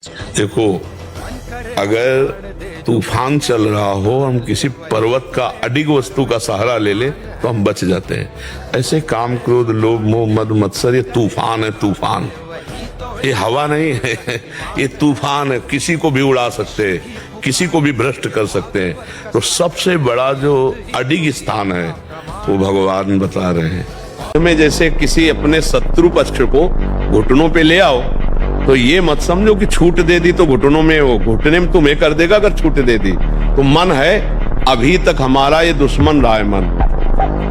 देखो, अगर तूफान चल रहा हो, हम किसी पर्वत का अडिग वस्तु का सहारा ले ले तो हम बच जाते हैं। ऐसे काम, क्रोध, लोभ, मोह, मद, मत्सर ये तूफान है। तूफान ये हवा नहीं है, ये तूफान है। किसी को भी उड़ा सकते हैं, किसी को भी भ्रष्ट कर सकते हैं। तो सबसे बड़ा जो अडिग स्थान है वो भगवान बता रहे हैं। में जैसे किसी अपने शत्रु पक्ष को घुटनों पे ले आओ, तो ये मत समझो कि छूट दे दी तो घुटनों में, वो घुटने में तुम्हें कर देगा अगर छूट दे दी तो। मन है, अभी तक हमारा ये दुश्मन रहा है मन,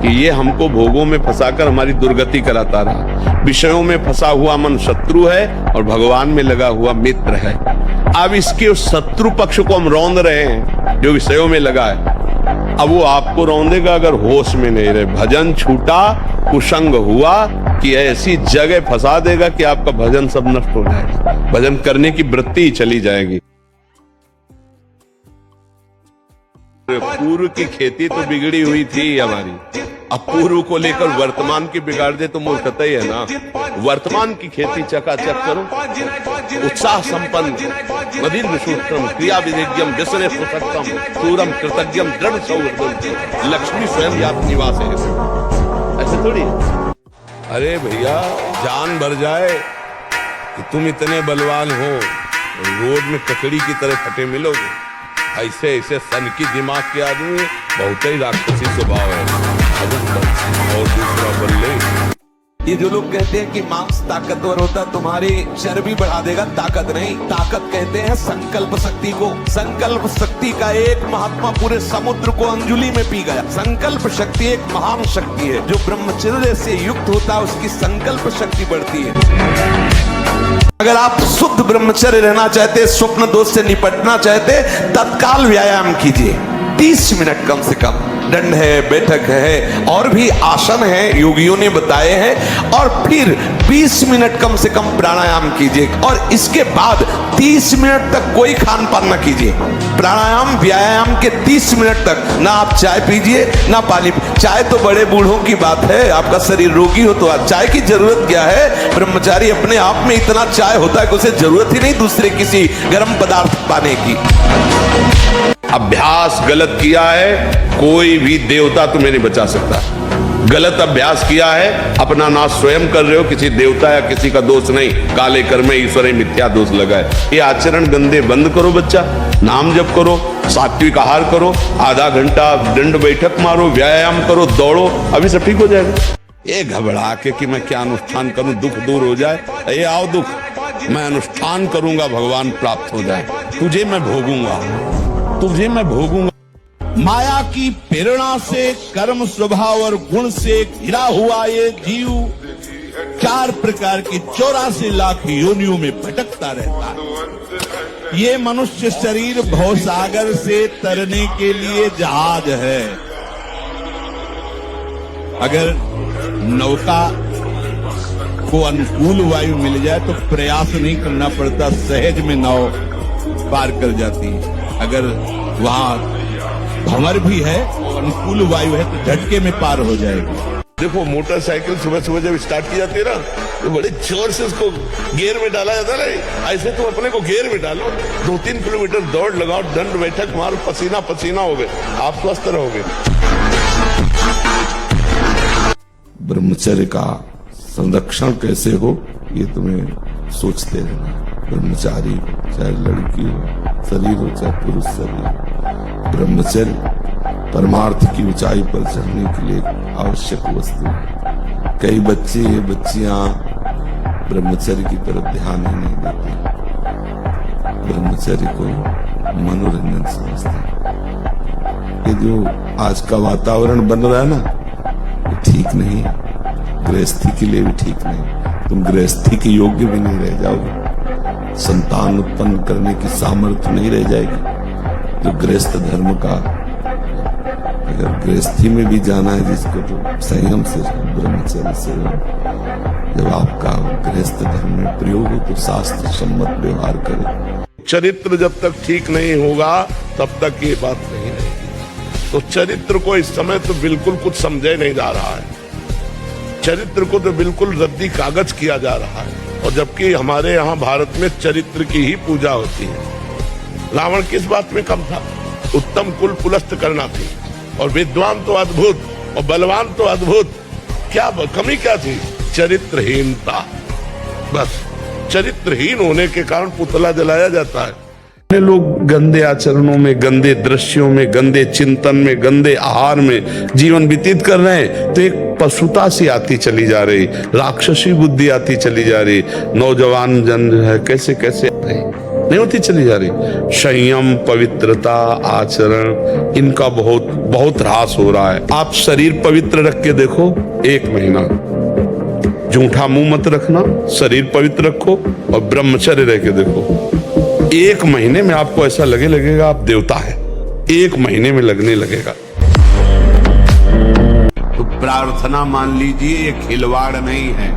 कि ये हमको भोगों में फंसाकर हमारी दुर्गति कराता रहा। विषयों में फंसा हुआ मन शत्रु है और भगवान में लगा हुआ मित्र है। अब इसके उस शत्रु पक्ष को हम रौंद रहे हैं जो विषयों में लगा है। अब वो आपको रौंदेगा अगर होश में नहीं रहे। भजन छूटा, कुसंग हुआ कि ऐसी जगह फंसा देगा कि आपका भजन सब नष्ट हो जाएगा, भजन करने की वृत्ति ही चली जाएगी। पूर्व की खेती तो बिगड़ी हुई थी हमारी, अब पूर्व को लेकर वर्तमान की बिगाड़ दे तो मूर्खता ही है ना। वर्तमान की खेती चकाचक करो, उत्साह संपन्न, मदीर विशुद्धम, क्रिया विधिज्ञम, व्यसने सुसक्तम, सूरम कृतज्ञम, दृढ़ सौहृदम, लक्ष्मी स्वयं यात निवास है। ऐसे थोड़ी। अरे भैया, जान भर जाए कि तुम इतने बलवान हो, रोड में ककड़ी की तरह फटे मिलोगे। ऐसे ऐसे सन की दिमाग के आदमी बहुत ही राक्षसी स्वभाव है। और दूसरा बल्ले, ये जो लोग कहते हैं कि मांस ताकतवर होता, तुम्हारी चर्बी बढ़ा देगा, ताकत नहीं। ताकत कहते हैं संकल्प शक्ति को। संकल्प शक्ति का एक महात्मा पूरे समुद्र को अंजुली में पी गया। संकल्प शक्ति एक महान शक्ति है। जो ब्रह्मचर्य से युक्त होता है उसकी संकल्प शक्ति बढ़ती है। अगर आप शुद्ध ब्रह्मचर्य रहना चाहते, स्वप्न दोष से निपटना चाहते, तत्काल व्यायाम कीजिए 30 मिनट कम से कम। दंड है, बैठक है, और भी आसन है योगियों ने बताए हैं। और फिर 20 मिनट कम से कम प्राणायाम कीजिए। और इसके बाद 30 मिनट तक कोई खान पान न कीजिए। प्राणायाम व्यायाम के 30 मिनट तक ना आप चाय पीजिए ना पानी। चाय तो बड़े बूढ़ों की बात है, आपका शरीर रोगी हो तो चाय की जरूरत क्या है। ब्रह्मचारी अपने आप में इतना चाय होता है कि उसे जरूरत ही नहीं दूसरे किसी गर्म पदार्थ पाने की। अभ्यास गलत किया है, कोई भी देवता तुम्हें नहीं बचा सकता। गलत अभ्यास किया है, अपना नाश स्वयं कर रहे हो, किसी देवता या किसी का दोष नहीं। काले कर्म ईश्वर मिथ्या दोष लगा है। ये आचरण गंदे बंद करो बच्चा, नाम जप करो, सात्विक आहार करो, आधा घंटा दंड बैठक मारो, व्यायाम करो, दौड़ो, अभी सब ठीक हो जाएगा। ये घबरा के कि मैं क्या अनुष्ठान करूं दुख दूर हो जाए, ये आओ दुख, मैं अनुष्ठान करूंगा भगवान प्राप्त हो जाए। तुझे मैं भोगूंगा, तुझे मैं भोगूंगा। माया की प्रेरणा से, कर्म स्वभाव और गुण से घिरा हुआ ये जीव 4 प्रकार की 84 लाख योनियों में भटकता रहता है। ये मनुष्य शरीर भवसागर से तरने के लिए जहाज है। अगर नौका को अनुकूल वायु मिल जाए तो प्रयास नहीं करना पड़ता, सहज में नाव पार कर जाती है। अगर वहां भंवर भी है, अनुकूल वायु है, तो झटके में पार हो जाएगी। देखो, मोटरसाइकिल सुबह सुबह जब स्टार्ट की जाती है ना, तो बड़े जोर से उसको गियर में डाला जाता है। ऐसे तुम अपने को गियर में डालो, 2-3 किलोमीटर दौड़ लगाओ, दंड बैठक मारो, पसीना पसीना हो गए, आप स्वस्थ रहोगे। ब्रह्मचर्य का संरक्षण कैसे हो, ये तुम्हें सोचते रहना। ब्रह्मचारी चाहे लड़की हो, शरीर हो चाहे पुरुष शरीर, ब्रह्मचर्य परमार्थ की ऊंचाई पर चढ़ने के लिए आवश्यक वस्तु है। कई बच्चे ये बच्चियां ब्रह्मचर्य की तरफ ध्यान ही नहीं देते, ब्रह्मचर्य को मनोरंजन समझते हैं। ये जो आज का वातावरण बन रहा है ना, ये ठीक नहीं है, गृहस्थी के लिए भी ठीक नहीं। तुम गृहस्थी के योग्य भी नहीं रह जाओगे, संतान उत्पन्न करने की सामर्थ्य नहीं रह जाएगी। जो गृहस्थ धर्म का, अगर गृहस्थी में भी जाना है जिसको, तो संयम से, ब्रह्मचर्य से। जब आपका गृहस्थ धर्म में प्रयोग हो तो शास्त्र सम्मत व्यवहार करें। चरित्र जब तक ठीक नहीं होगा तब तक ये बात नहीं रहेगी। तो चरित्र को इस समय तो बिल्कुल कुछ समझे नहीं जा रहा है। चरित्र को तो बिल्कुल रद्दी कागज किया जा रहा है। और जबकि हमारे यहाँ भारत में चरित्र की ही पूजा होती है। रावण किस बात में कम था? उत्तम कुल पुलस्त करना थी, और विद्वान तो अद्भुत और बलवान तो अद्भुत। क्या कमी क्या थी? चरित्रहीनता। बस चरित्रहीन होने के कारण पुतला जलाया जाता है। लोग गंदे आचरणों में, गंदे दृश्यों में, गंदे चिंतन में, गंदे आहार में जीवन व्यतीत कर रहे हैं, तो एक पशुता सी आती चली जा रही, राक्षसी बुद्धि आती चली जा रही। नौजवान जन है कैसे कैसे नहीं होती चली जा रही। संयम, पवित्रता, आचरण, इनका बहुत बहुत ह्रास हो रहा है। आप शरीर पवित्र रख के देखो, 1 महीना जूठा मुंह मत रखना, शरीर पवित्र रखो और ब्रह्मचर्य रह के देखो, 1 महीने में आपको ऐसा लगेगा आप देवता है। 1 महीने में लगने लगेगा। तो प्रार्थना मान लीजिए ये खिलवाड़ नहीं है,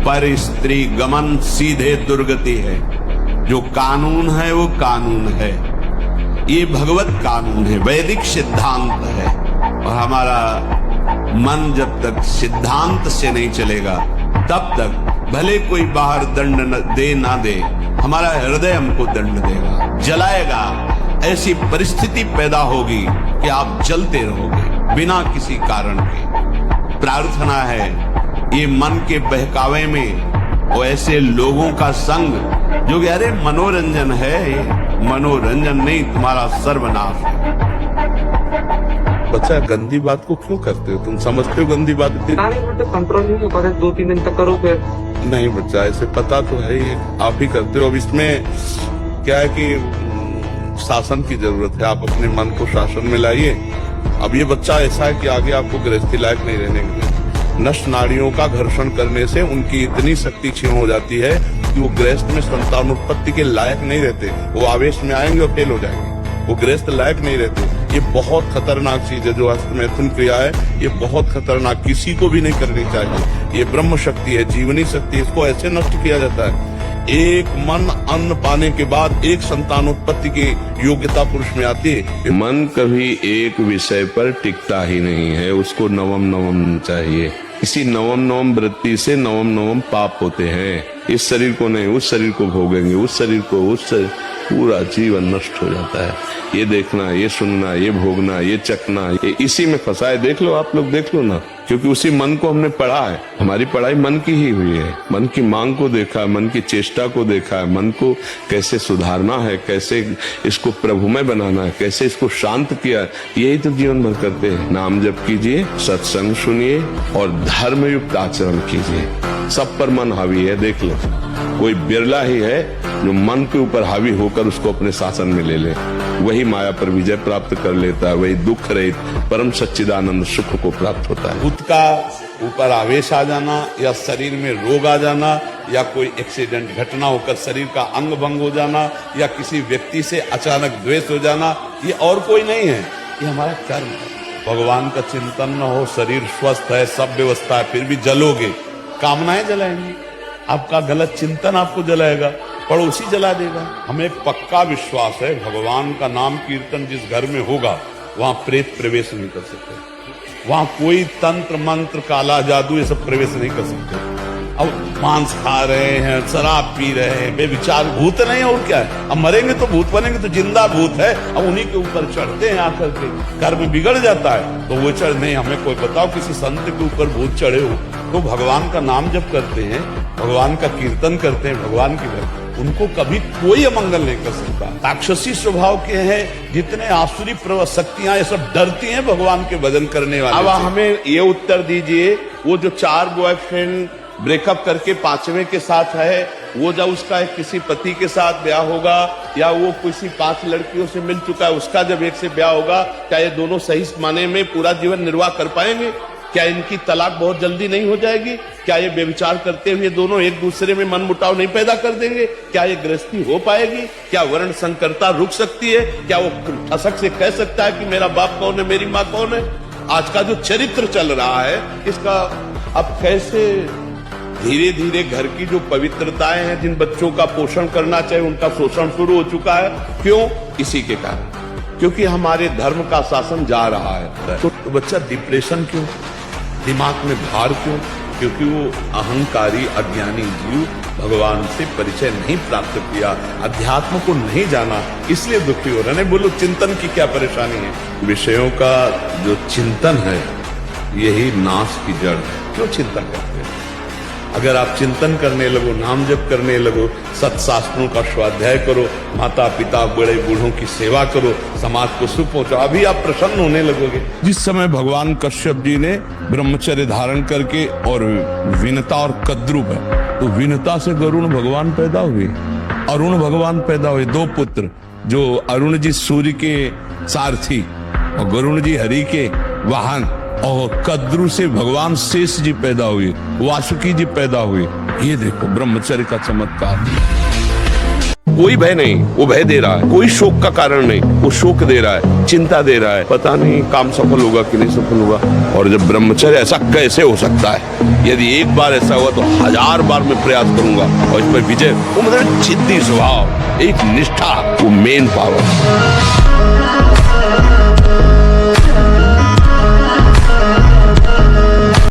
पर स्त्री गमन सीधे दुर्गति है। जो कानून है वो कानून है, ये भगवत कानून है, वैदिक सिद्धांत है। और हमारा मन जब तक सिद्धांत से नहीं चलेगा, तब तक भले कोई बाहर दंड दे ना दे, हमारा हृदय हमको दंड देगा, जलाएगा। ऐसी परिस्थिति पैदा होगी कि आप जलते रहोगे बिना किसी कारण के। प्रार्थना है ये मन के बहकावे में और ऐसे लोगों का संग जो कि अरे मनोरंजन है, मनोरंजन नहीं, तुम्हारा सर्वनाश है। बच्चा गंदी बात को क्यों करते हो? तुम समझते हो गंदी बात? कंट्रोल नहीं हो पा रहा, 2-3 दिन तक करो फिर। नहीं बच्चा, ऐसे पता तो है ही, आप ही करते हो। अब इसमें क्या है कि शासन की जरूरत है, आप अपने मन को शासन में लाइए। अब ये बच्चा ऐसा है कि आगे आपको गृहस्थी लायक नहीं रहने के, नष्ट नाड़ियों का घर्षण करने से उनकी इतनी शक्ति क्षीण हो जाती है कि वो गृहस्थ में संतानोत्पत्ति के लायक नहीं रहते। वो आवेश में आएंगे और फेल हो जाएंगे, वो गृहस्थ लायक नहीं रहते। ये बहुत खतरनाक चीज है जो हस्तमैथुन क्रिया है, ये बहुत खतरनाक, किसी को भी नहीं करनी चाहिए। ये ब्रह्म शक्ति है, जीवनी शक्ति, इसको ऐसे नष्ट किया जाता है। एक मन अन्न पाने के बाद एक संतानोत्पत्ति की योग्यता पुरुष में आती है। मन कभी एक विषय पर टिकता ही नहीं है, उसको नवम नवम चाहिए। इसी नवम नवम वृत्ति से नवम नवम पाप होते हैं। इस शरीर को नहीं, उस शरीर को भोगेंगे, उस शरीर को, उस शरीर, पूरा जीवन नष्ट हो जाता है। ये देखना, ये सुनना, ये भोगना, ये चखना, ये इसी में फंसा है। देख लो, आप लोग देख लो ना, क्योंकि उसी मन को हमने पढ़ा है। हमारी पढ़ाई मन की ही हुई है। मन की मांग को देखा है, मन की चेष्टा को देखा है, मन को कैसे सुधारना है, कैसे इसको प्रभुमय बनाना है, कैसे इसको शांत किया है। यही तो जीवन भर करते हैं। नाम जप कीजिए, सत्संग सुनिए और धर्मयुक्त आचरण कीजिए। सब पर मन हावी है, देख लो। कोई बिरला ही है जो मन के ऊपर हावी होकर उसको अपने शासन में ले ले। वही माया पर विजय प्राप्त कर लेता है, वही दुख रहित परम सच्चिदानंद सुख को प्राप्त होता है। खुद का ऊपर आवेश आ जाना, या शरीर में रोग आ जाना, या कोई एक्सीडेंट घटना होकर शरीर का अंग भंग हो जाना, या किसी व्यक्ति से अचानक द्वेष हो जाना, ये और कोई नहीं है, ये हमारा कर्म है। भगवान का चिंतन न हो, शरीर स्वस्थ है, सब व्यवस्था है, फिर भी जलोगे, कामनाएं जलाएंगी। आपका गलत चिंतन आपको जलाएगा, पड़ोसी जला देगा। हमें पक्का विश्वास है, भगवान का नाम कीर्तन जिस घर में होगा वहां प्रेत प्रवेश नहीं कर सकते, वहां कोई तंत्र मंत्र काला जादू ये सब प्रवेश नहीं कर सकते। अब मांस खा रहे हैं, शराब पी रहे हैं, बेविचार भूत नहीं, और क्या है? अब मरेंगे तो भूत बनेंगे, तो जिंदा भूत है। अब उन्हीं के ऊपर चढ़ते हैं आकर के, कर्म बिगड़ जाता है। तो वो चढ़ नहीं, हमें कोई बताओ किसी संत के ऊपर भूत चढ़े हो तो भगवान का नाम जप करते हैं, भगवान का कीर्तन करते हैं, भगवान की भक्ति, उनको कभी कोई अमंगल नहीं कर सकता। राक्षसी स्वभाव के हैं, जितने आसुरी शक्तियां ये सब डरती हैं भगवान के भजन करने वाले। अब हमें ये उत्तर दीजिए, वो जो 4 बॉयफ्रेंड ब्रेकअप करके 5वें के साथ है, वो जब उसका किसी पति के साथ ब्याह होगा, या वो किसी 5 लड़कियों से मिल चुका है, उसका जब एक से ब्याह होगा, क्या ये दोनों सही माने में पूरा जीवन निर्वाह कर पाएंगे? क्या इनकी तलाक बहुत जल्दी नहीं हो जाएगी? क्या ये व्यभिचार करते हुए दोनों एक दूसरे में मनमुटाव नहीं पैदा कर देंगे? क्या ये गृहस्थी हो पाएगी? क्या वर्ण संकरता रुक सकती है? क्या वो ठसक से कह सकता है कि मेरा बाप कौन है, मेरी माँ कौन है? आज का जो चरित्र चल रहा है, इसका अब कैसे धीरे धीरे घर की जो पवित्रताएं हैं, जिन बच्चों का पोषण करना चाहिए, उनका शोषण शुरू हो चुका है। क्यों? इसी के कारण, क्योंकि हमारे धर्म का शासन जा रहा है। तो बच्चा डिप्रेशन क्यों, दिमाग में भार क्यों? क्योंकि वो अहंकारी अज्ञानी जीव भगवान से परिचय नहीं प्राप्त किया, अध्यात्म को नहीं जाना, इसलिए दुखी हो रहे हैं। बोलो चिंतन की क्या परेशानी है? विषयों का जो चिंतन है यही नाश की जड़ है। क्यों चिंतन करते हैं? अगर आप चिंतन करने लगो, नाम जप करने लगो, सत्शास्त्रों का स्वाध्याय करो, माता पिता बड़े बूढ़ों की सेवा करो, समाज को सुख पहुंचाओ, अभी आप प्रसन्न होने लगोगे। जिस समय भगवान कश्यप जी ने ब्रह्मचर्य धारण करके और विनता और कद्रुप है, तो विनता से गरुण भगवान पैदा हुए, अरुण भगवान पैदा हुए, दो पुत्र, जो अरुण जी सूर्य के सारथी और गरुण जी हरि के वाहन, और कद्रु से भगवान शेष जी पैदा हुए, वासुकी जी पैदा हुए। ये देखो ब्रह्मचर्य का चमत्कार। कोई भय नहीं, वो भय दे रहा है। कोई शोक का कारण नहीं, वो शोक दे रहा है, चिंता दे रहा है, पता नहीं काम सफल होगा कि नहीं सफल होगा। और जब ब्रह्मचर्य, ऐसा कैसे हो सकता है? यदि एक बार ऐसा हुआ तो 1000 बार मैं प्रयास करूंगा और इस पर विजय। वो मतलब जिद्दी स्वभाव, एक निष्ठा, वो मेन पावर।